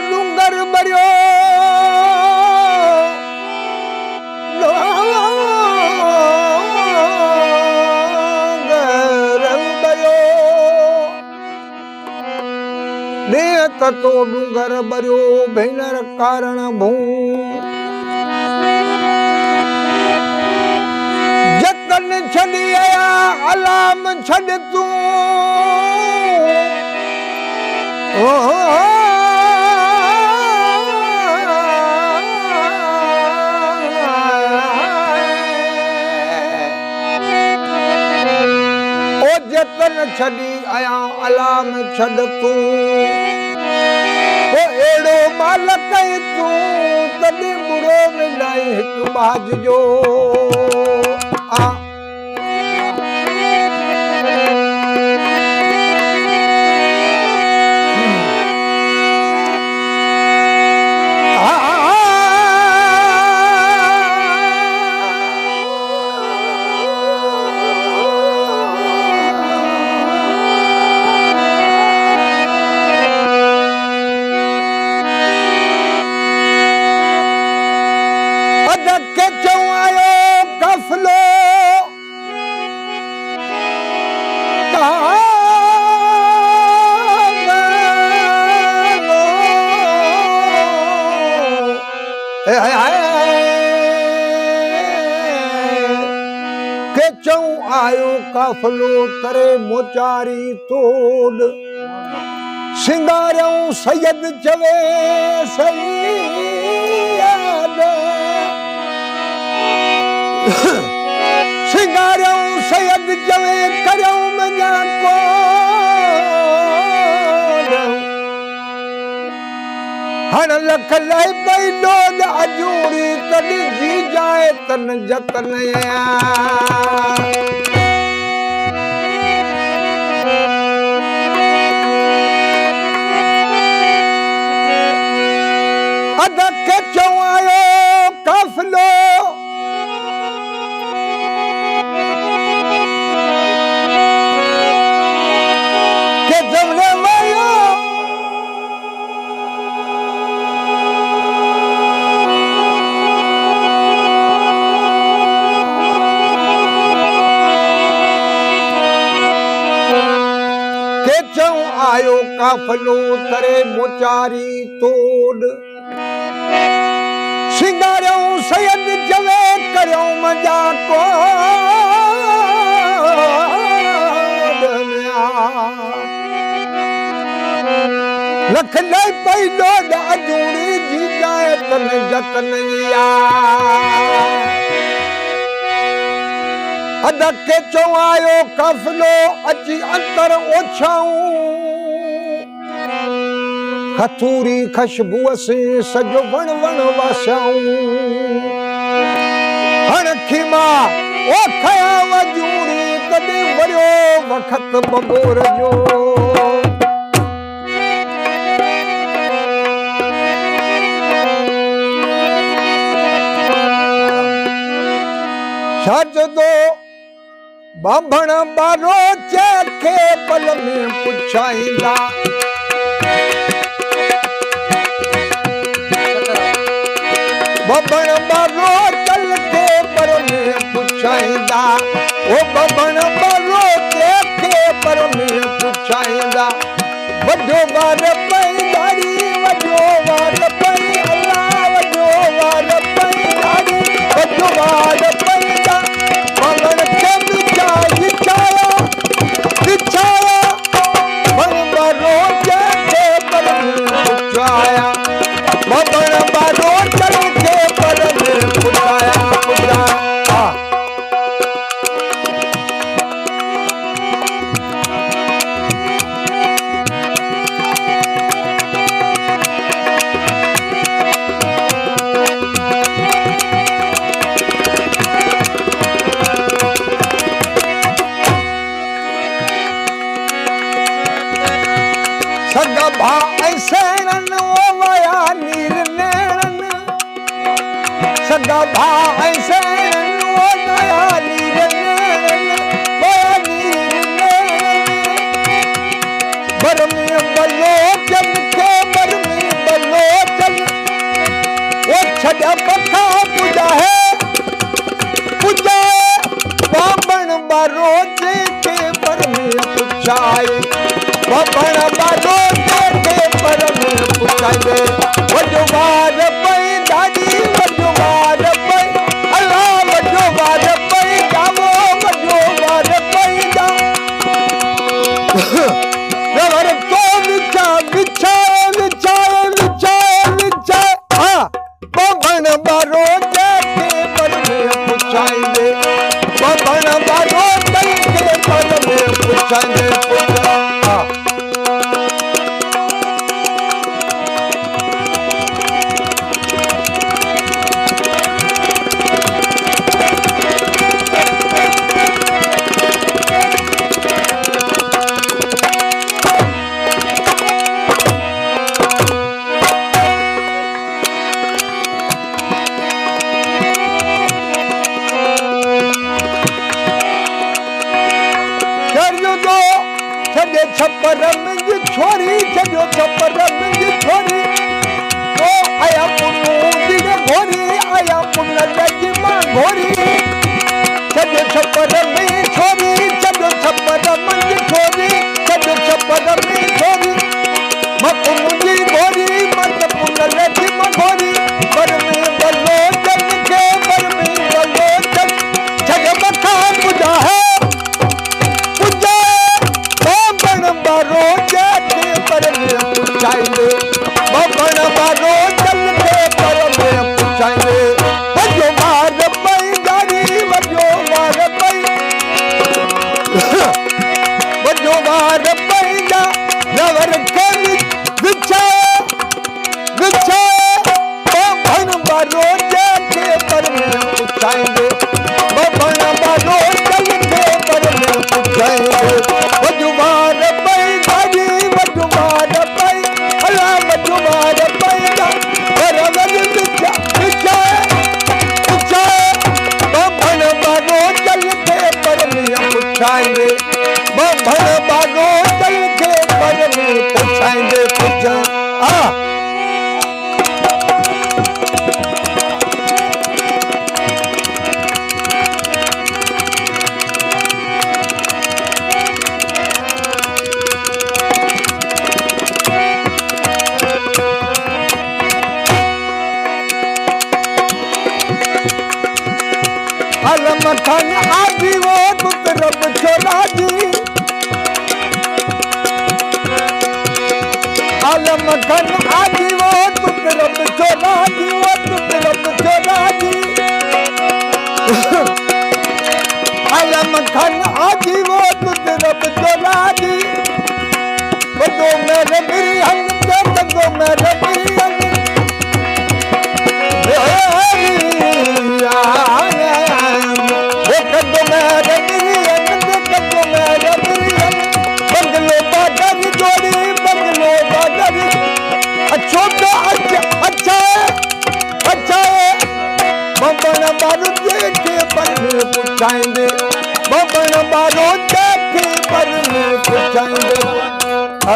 ડુંગર ભર્યો તો ડુંગર ભર્યો ભૈનર કારણ ભૂ જતન છડી આયા અલામ છડ તું ઓ જતન છડી આયા અલામ છડ તું एड़ो मालक तू तॾहिं बुरो मिलाए हिकु बाज जो आयो काफलो तरे मोचारी तोड़ सिंगारियों सैयद चवे सैयद सिंगारियों सैयद चवे करियों मजा को हन लख लाई पई डोड अजूरी तड़ी जी जाए तन जतन अदक चवायो काफलो के जमने वायो के चव आयो काफलो तरे मोचारी तोड़ सिंगारियों सैयद जवे करियों मजा को लख लाई पई डोड अजूरी जी जाए तन जतन अदक चो आयो काफलो अची अंतर ओछाऊं हथूरी खुशबू से सजो वण वण वासाऊं हणखी मां ओ खया वजूरी तॾहिं वरियो वखत बबोर जो छज दो बाभण बारो चखे पल में पुछाईंदा बबन बारो चल के पर में पुछाईंदा ओ बबन बारो के पर में पुछाईंदा वॾो वार पई दाढ़ी वॾो वार पई अल्लाह वॾो वार पई दाढ़ी वॾो वार पई मगन के बिछाया बन बारो के पर में पुछाया बबन बारो चल सगा भाई से वो नया नीर बरमी बलोचन के बरमी बलोचन वो छड़ा पखा पूजा है बाबन बारोज के बरमी पुछाए बाबन बारोज के बरमी पुछाए वजवार पई दादी वजवार पई अल्लाह वजवार पई जावो वजवार पई जा नवर तो विचा विचा विचा विचा विचा हां बाबन बारोज के बरमी पुछाए बाबन बारोज के बरमी पुछाए छप्पर मिंज छोरी छो छप्पर मिंज छोरी तो आया पुनु दिने घोरी आया पुन लजमा घोरी छो छप्पर में छोरी छो छप्पर मिंज छोरी छो छप्पर में छोरी मपुनु जी घोरी मत पुन लजमा घोरी पर में बलो जन के पर में बलो जन जग बखा पूजा है बारोज के बरमी पुछाए बाबन बारोज के बरमी पुछाए वजो मार पई गाड़ी वजो मार पई जा नवर के विचा विचा बाबन बारोज के बरमी पुछाए बाबन बारोज के बरमी पुछाए वजो मार बाबन बारोज के बरमी पुछाए पुछा अलम खान आदि वो तुतरब छोरा जी अलम खान आदि वो तुतरब छोरा जी वो तुतरब छोरा जी अलम खान आदि वो तुतरब छोरा जी बदो मेरे बिरहन बदो मेरे बिरहन बंगलो बादर जोड़ी बंगलो बादर छोटा अच्छा अच्छा बाबन बारोज के बरमी पुछाए बाबन बारोज के बरमी पुछाए